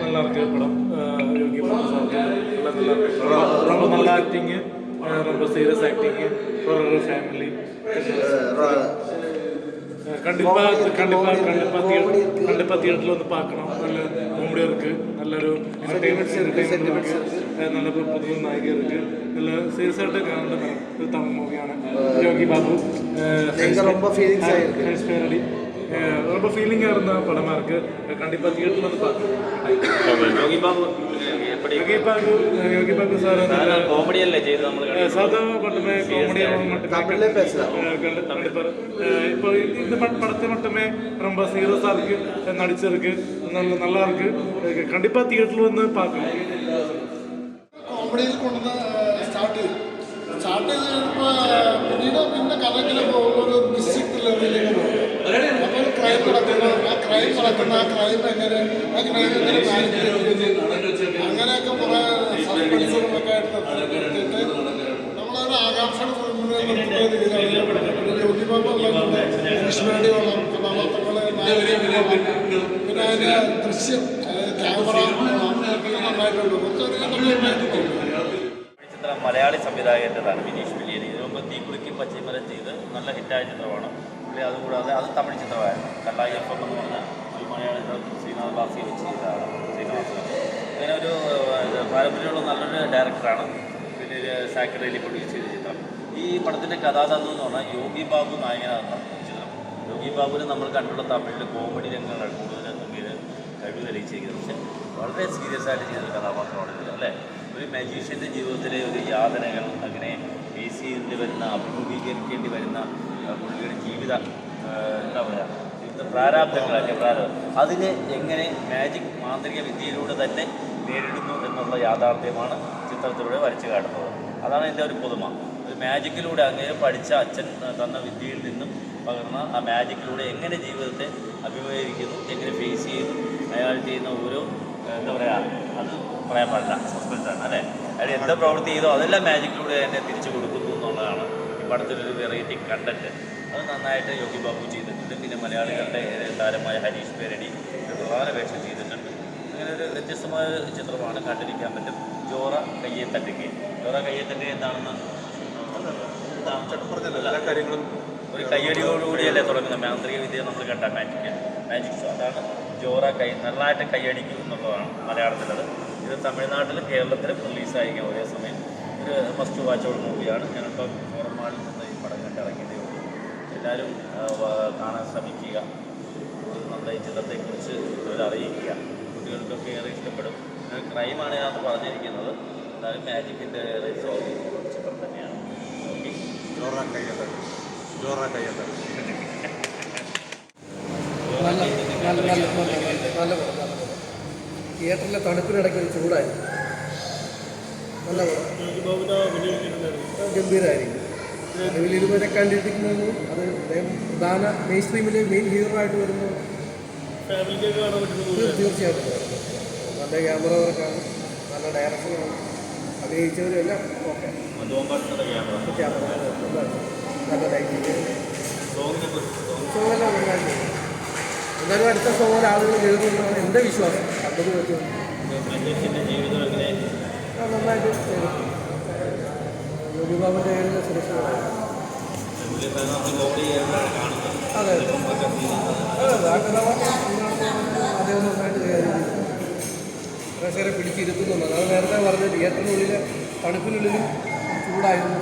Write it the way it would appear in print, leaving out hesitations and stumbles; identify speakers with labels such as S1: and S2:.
S1: நல்லா இருக்கு படம். யோகி பாபு சார் நல்லா இருக்கு. ரொம்ப நல்ல ஆக்டிங்கு, ரொம்ப சீரியஸ் ஆக்டிங்கு, ஒரு ஃபேமிலி. கண்டிப்பாக தியேட்டரில் வந்து பார்க்கணும். நல்ல காமெடியாக இருக்குது, நல்லൊരു എൻ്റർടൈൻമെൻറ്റ് இருக்குது, നല്ല പുതിയ നായിക இருக்குது, നല്ല സീരിയസ് ആയിട്ട് കാണേണ്ട ഒരു തമിഴ് മൂവിയാണ് யோகி பாபு.
S2: ரொம்ப ஃபீலிங்ஸ் ஆகிருக்கு,
S1: இன்ஸ்பயர்டி, ரொம்ப ஃபீலிங்காக இருந்த படமாக இருக்குது. கண்டிப்பாக தியேட்டரில் வந்து பார்க்கணும். யோகி பாபு சார்
S3: காமெடி அல்ல செய்து
S1: சாதா மட்டுமே காமெடியாக மட்டுமே கண்டிப்பாக. இப்போ இந்த படத்தை மட்டுமே ரொம்ப சீரியஸாக இருக்குது, நடிச்சிருக்கு, நல்லா இருக்குது. கண்டிப்பாக தியேட்டரில் வந்து பார்க்கணும்.
S4: കോമഡിയിൽ കൊണ്ട് സ്റ്റാർട്ട് ചെയ്തപ്പോൾ പിന്നീട് പിന്നെ കഥയ്ക്കിൽ ഒരു മിസ്സിക് ലെവലിലേക്ക് പോകും. അപ്പോൾ ക്രൈം നടക്കുന്ന ആ ക്രൈം എങ്ങനെ അങ്ങനെയൊക്കെ കുറേ സസ്പെൻസുകളൊക്കെ എടുത്തിട്ട് നമ്മളൊരു ആകാംക്ഷയുടെ മുന്നിൽ നിർത്തുന്ന രീതിയിലാണ് യോഗി ബാബു കൃഷ്ണവേണ്ടി കൊള്ളാം, കഥാപാത്രങ്ങൾ, പിന്നെ അതിൻ്റെ ദൃശ്യം, ക്യാമറ നന്നായിട്ടുണ്ട്.
S3: ചിത്രം മലയാളി സംവിധായകൻ്റെതാണ്, വിനീഷ് വില്യൻ. ഇതിനു മുമ്പ് തീക്കുളിക്കും പച്ചമരം ചെയ്ത് നല്ല ഹിറ്റായ ചിത്രമാണ് പുള്ളി. അതുകൂടാതെ അത് തമിഴ് ചിത്രമായിരുന്നു. കല്ലായി എഫ് എം എന്ന് പറഞ്ഞാൽ ഒരു മലയാള ശ്രീനാഥ് ബാസി വെച്ച് ചെയ്തതാണ്. ഇങ്ങനെ ഒരു പാരമ്പര്യമുള്ള നല്ലൊരു ഡയറക്ടറാണ്. പിന്നെ ഒരു സാക്കറേലി പ്രൊഡ്യൂസ് ചെയ്ത ചിത്രം. ഈ പടത്തിൻ്റെ കഥാതന്ത്വം എന്ന് പറഞ്ഞാൽ യോഗി ബാബു നായകനാണ് ചിത്രം. യോഗി ബാബുവിന് നമ്മൾ കണ്ടുള്ള തമിഴിൽ കോമഡി രംഗങ്ങളാണ് കൂടുതൽ കഴിവ് തെളിയിച്ചിരിക്കുന്നത്. പക്ഷേ വളരെ സീരിയസ് ആയിട്ട് ചെയ്തൊരു കഥാപാത്രമാണ് ഇത്, അല്ലേ? ഒരു മജീഷ്യൻ്റെ ജീവിതത്തിലെ ഒരു യാതനകൾ, അങ്ങനെ ഫേസ് ചെയ്യേണ്ടി വരുന്ന, അഭിമുഖീകരിക്കേണ്ടി വരുന്ന പുള്ളിയുടെ ജീവിത എന്താ പറയുക, ജീവിത പ്രാരാബ്ദങ്ങളൊക്കെ അതിനെ എങ്ങനെ മാജിക് മാന്ത്രിക വിദ്യയിലൂടെ തന്നെ നേരിടുന്നു എന്നുള്ള യാഥാർത്ഥ്യമാണ് ചിത്രത്തിലൂടെ വരച്ചു കാട്ടുന്നത്. അതാണ് എൻ്റെ ഒരു പുതുമ. ഒരു മാജിക്കിലൂടെ അങ്ങനെ പഠിച്ച അച്ഛൻ തന്ന വിദ്യയിൽ നിന്നും പകർന്ന ആ മാജിക്കിലൂടെ എങ്ങനെ ജീവിതത്തെ അഭിമുഖീകരിക്കുന്നു, എങ്ങനെ ഫേസ് ചെയ്യുന്നു, അയാൾ ചെയ്യുന്ന ഓരോ എന്താ പറയുക, അത് പറയാൻ പാടില്ല, സസ്പെൻസാണ്, അല്ലേ? അയാൾ എന്താ പ്രവൃത്തി ചെയ്തോ അതെല്ലാം മാജിക്കിലൂടെ തന്നെ തിരിച്ചു കൊടുക്കുന്നു എന്നുള്ളതാണ് ഈ പടത്തിലൊരു വെറൈറ്റി കണ്ടൻറ്റ്. അത് നന്നായിട്ട് യോഗി ബാബു ചെയ്തിട്ടുണ്ട്. പിന്നെ മലയാളികളുടെ താരമായ ഹരീഷ് പേരടി പ്രധാന വേഷം ചെയ്തിട്ടുണ്ട്. അങ്ങനെ ഒരു വ്യത്യസ്തമായ ചിത്രമാണ്, കണ്ടിരിക്കാൻ പറ്റും. ജോറ കയ്യെ തട്ടുകയും. ജോറ കയ്യെ തട്ടുക എന്താണെന്ന് എല്ലാ കാര്യങ്ങളും ഒരു കയ്യടിയോടുകൂടിയല്ലേ തുടങ്ങുന്നത്. മാന്ത്രിക വിദ്യ നമ്മൾ കണ്ട മാജിക് ഷോ, അതാണ് ജോറ നന്നായിട്ട് കയ്യടിക്കും എന്നുള്ളതാണ് മലയാളത്തിലത്. ഇത് തമിഴ്നാട്ടിലും കേരളത്തിലും റിലീസായിരിക്കും ഒരേ സമയം. ഒരു മസ്റ്റ് വാച്ചോട് മൂവിയാണ്. ഞാനിപ്പോൾ ഫോറമാളിൽ നിന്ന് ഈ പടം കണ്ടിറങ്ങിയതേ ഉള്ളൂ. എല്ലാവരും കാണാൻ ശ്രമിക്കുക. നമ്മുടെ ഈ ചിത്രത്തെക്കുറിച്ച് അറിയിക്കുക. കുട്ടികൾക്കൊക്കെ ഏറെ ഇഷ്ടപ്പെടും. ക്രൈമാണ് ഇതിനകത്ത് പറഞ്ഞിരിക്കുന്നത്. എന്നാലും മാജിക്കിൻ്റെ ഏറെ സ്വാധീനം ചിത്രം തന്നെയാണ്. ഓക്കെ,
S2: ജോറ കയ്യത്തൽ നല്ല പടം. തിയേറ്ററിലെ തണുപ്പിനിടയ്ക്ക് ഒരു ചൂടായി നല്ല പടം, ഗംഭീരമായിരിക്കും. അതിൽ ഇതുവരെ കണ്ടിരിക്കുന്നു. അത് പ്രധാന മെയിൻ സ്ട്രീമിലെ മെയിൻ ഹീറോ ആയിട്ട് വരുന്നു. തീർച്ചയായിട്ടും നല്ല ക്യാമറ വർക്കാണ്, നല്ല ഡയറക്ഷനാണ്, അഭിനയിച്ചവരെല്ലാം ഓക്കെ. ക്യാമറ നല്ല ലൈറ്റിങ്, സോങ്ങെല്ലാം നന്നായിട്ട്. എന്നാലും അടുത്ത സോങ്ങിൽ ആളുകൾ എഴുതുന്നതാണ് എൻ്റെ വിശ്വാസം. കണ്ടത് പറ്റും നന്നായിട്ട് ചെയ്തിട്ടുണ്ട്. യോഗി ബാബുവിൻ്റെ ഏഴിലെ സുരക്ഷ. അതെ അതെ, ആ കഥാപാത്രം അദ്ദേഹം നന്നായിട്ട് കൈകാര്യം പ്രേക്ഷകരെ പിടിച്ചിരുത്തുന്നുണ്ട്. അത് നേരത്തെ പറഞ്ഞ തിയേറ്ററിനുള്ളിൽ തണുപ്പിനുള്ളിലും ചൂടായിരുന്നു.